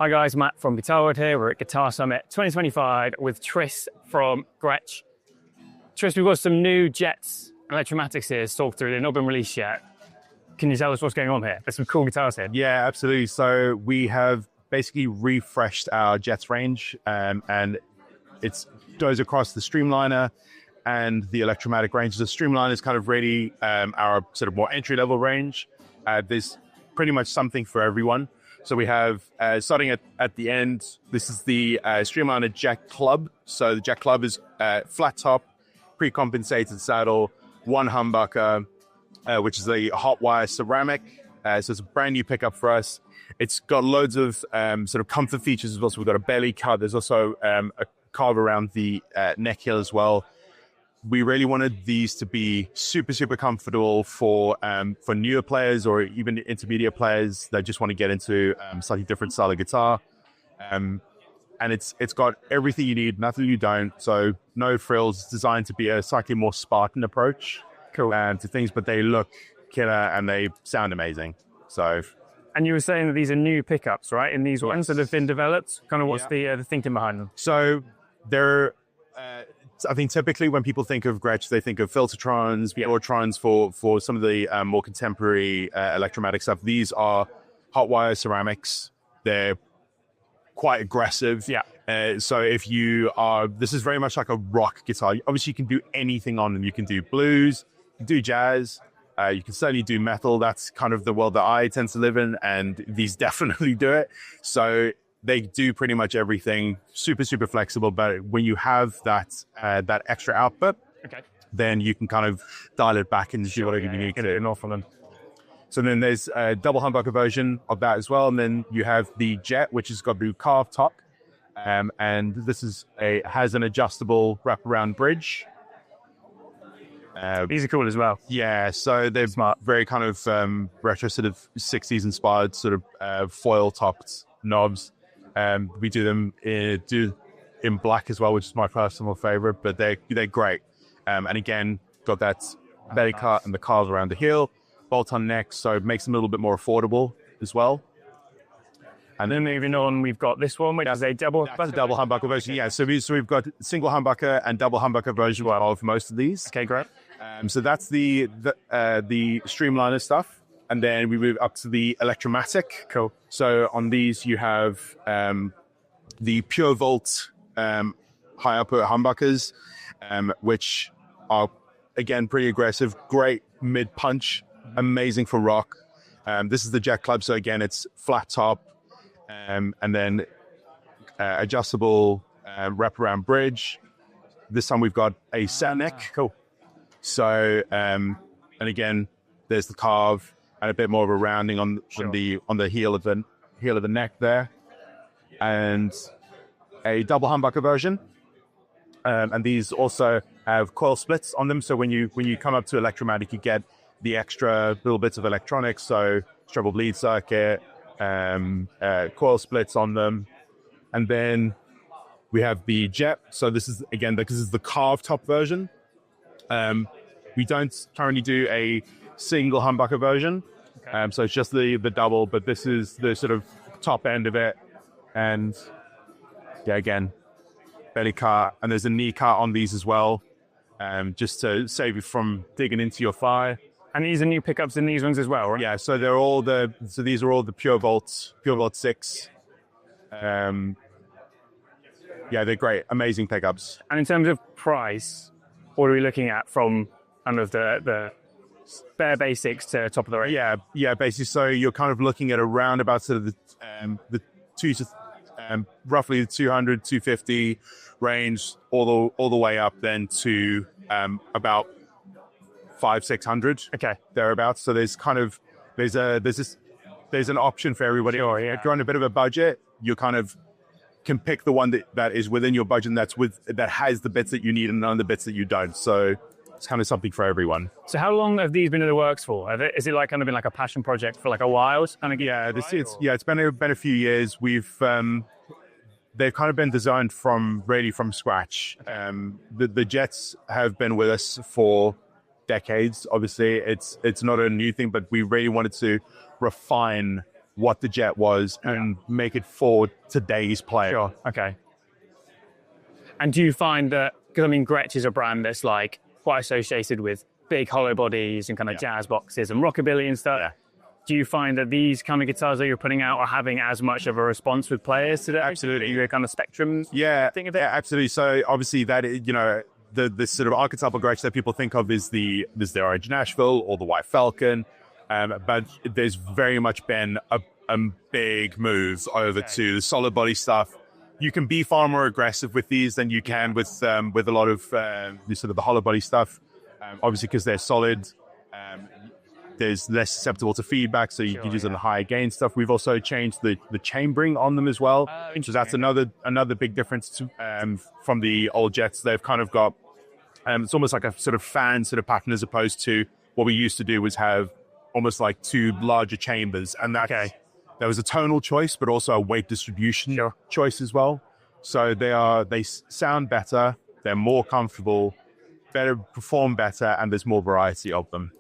Hi guys, Matt from Guitar World here. We're at Guitar Summit 2025 with Tris from Gretsch. Tris, we've got some new Jets Electromatics here to talk through. They've not been released yet. Can you tell us what's going on here? There's some cool guitars here. Yeah, absolutely. So we have basically refreshed our Jets range, and it goes across the Streamliner and the Electromatic range. The Streamliner is kind of really our sort of more entry-level range. There's pretty much something for everyone. So we have, starting at the end, this is the Streamliner Jet Club. So the Jet Club is flat top, pre-compensated saddle, one humbucker, which is a hot wire ceramic. So it's a brand new pickup for us. It's got loads of sort of comfort features as well. So we've got a belly cut. There's also a carve around the neck heel as well. We really wanted these to be super, super comfortable for newer players or even intermediate players that just want to get into slightly different style of guitar. And it's got everything you need, nothing you don't. So no frills. It's designed to be a slightly more Spartan approach to things, but they look killer and they sound amazing. So. And you were saying that these are new pickups, right? In these ones that have been developed. Kind of what's the thinking behind them? So they're. I think typically when people think of Gretsch, they think of filtertrons, Ortrons for some of the more contemporary electromatic stuff. These are hot wire ceramics. They're quite aggressive. So if you are, this is very much like a rock guitar. Obviously, you can do anything on them. You can do blues, you can do jazz, you can certainly do metal. That's kind of the world that I tend to live in, and these definitely do it. So they do pretty much everything, super, super flexible. But when you have that extra output, then you can kind of dial it back and do whatever you need to. Enough on them. So then there's a double humbucker version of that as well. And then you have the Jet, which has got the carved top. And this has an adjustable wraparound bridge. These are cool as well. Yeah, so they're smart, very kind of retro sort of 60s inspired sort of foil topped knobs. We do them in black as well, which is my personal favorite, but they're great. And again, got that belly cut and the carves around the heel, bolt-on neck, so it makes them a little bit more affordable as well. And then moving on, we've got this one, which is a double. That's a double humbucker version, yeah. So we've got single humbucker and double humbucker version of most of these. Okay, great. So that's the Streamliner stuff. And then we move up to the Electromatic. Cool. So on these, you have the Pure Volt high output humbuckers, which are, again, pretty aggressive. Great mid-punch, amazing for rock. This is the Jet Club. So again, it's flat top and then adjustable wraparound bridge. This time we've got a set neck. Cool. So, and again, there's the carve and a bit more of a rounding on the heel of the neck there, and a double humbucker version. And these also have coil splits on them. So when you come up to Electromatic, you get the extra little bits of electronics. So treble bleed circuit, coil splits on them, and then we have the Jet. So this is again because this is the carved top version. We don't currently do a single humbucker version, so it's just the double, but this is the sort of top end of it. And yeah, again, belly cut, and there's a knee cut on these as well, just to save you from digging into your thigh. And these are new pickups in these ones as well, right? Yeah, so these are all the Pure Volt 6. Yeah, they're great, amazing pickups. And in terms of price, what are we looking at from kind of the bare basics to top of the range? Yeah, basically. So you're kind of looking at around about sort of the roughly the 200, 250 range, all the way up then to about 500-600. Okay, thereabouts. So there's an option for everybody. Sure, yeah. If you're on a bit of a budget, you kind of can pick the one that is within your budget and that has the bits that you need and none of the bits that you don't. So it's kind of something for everyone. So how long have these been in the works for? Is it like kind of been like a passion project for like a while? It's been a few years. They've kind of been designed from scratch. The Jets have been with us for decades. Obviously, it's not a new thing, but we really wanted to refine what the Jet was and make it for today's player. Sure. Okay. And do you find that, because I mean, Gretsch is a brand that's like quite associated with big hollow bodies and kind of jazz boxes and rockabilly and stuff. Yeah. Do you find that these kind of guitars that you're putting out are having as much of a response with players today? Absolutely. Are you a kind of spectrum thing of it? Yeah, absolutely. So obviously that, you know, the sort of archetypal Gretsch that people think of is the Orange Nashville or the White Falcon. But there's very much been a big move over to the solid body stuff. You can be far more aggressive with these than you can with a lot of the sort of the hollow body stuff. Obviously, because they're solid, there's less susceptible to feedback, so you can use it on the higher gain stuff. We've also changed the chambering on them as well. So that's another big difference from the old Jets. They've kind of got it's almost like a sort of fan sort of pattern, as opposed to what we used to do was have almost like two larger chambers, and that there was a tonal choice, but also a weight distribution choice as well. So they sound better, they're more comfortable, perform better, and there's more variety of them.